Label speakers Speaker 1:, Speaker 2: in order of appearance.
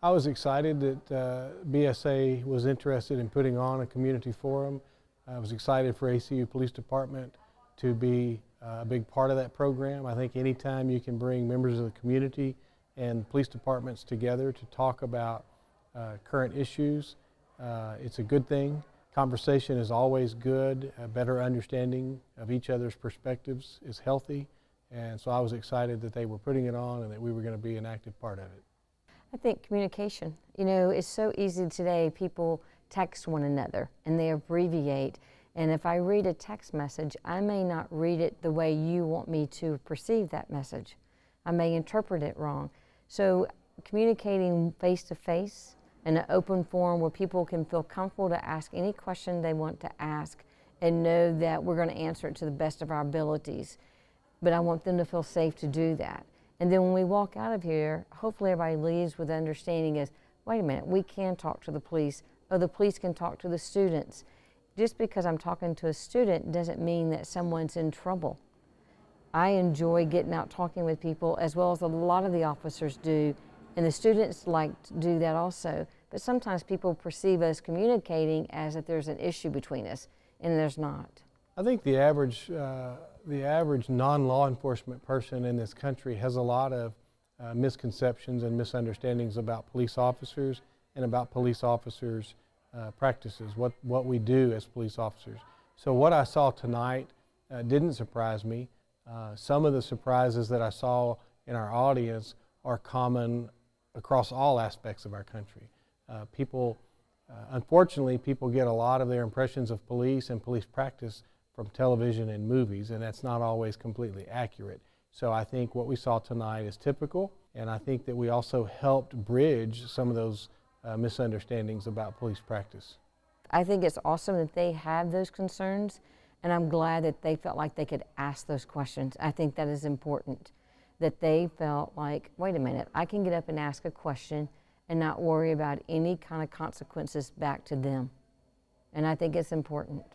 Speaker 1: I was excited that BSA was interested in putting on a community forum. I was excited for ACU Police Department to be a big part of that program. I think anytime you can bring members of the community and police departments together to talk about current issues, it's a good thing. Conversation is always good. A better understanding of each other's perspectives is healthy. And so I was excited that they were putting it on and that we were going to be an active part of it.
Speaker 2: I think communication. You know, it's so easy today. People text one another and they abbreviate. And if I read a text message, I may not read it the way you want me to perceive that message. I may interpret it wrong. So communicating face to face in an open forum where people can feel comfortable to ask any question they want to ask and know that we're going to answer it to the best of our abilities. But I want them to feel safe to do that. And then when we walk out of here, hopefully everybody leaves with understanding is, wait a minute, we can talk to the police, or the police can talk to the students. Just because I'm talking to a student doesn't mean that someone's in trouble. I enjoy getting out talking with people as well as a lot of the officers do, and the students like to do that also. But sometimes people perceive us communicating as if there's an issue between us, and there's not.
Speaker 1: I think the average non-law enforcement person in this country has a lot of misconceptions and misunderstandings about police officers and about police officers' practices, what we do as police officers. So what I saw tonight didn't surprise me. Some of the surprises that I saw in our audience are common across all aspects of our country. Unfortunately, people get a lot of their impressions of police and police practice from television and movies, and that's not always completely accurate. So I think what we saw tonight is typical, and I think that we also helped bridge some of those misunderstandings about police practice.
Speaker 2: I think it's awesome that they have those concerns, and I'm glad that they felt like they could ask those questions. I think that is important, that they felt like, wait a minute, I can get up and ask a question and not worry about any kind of consequences back to them. And I think it's important.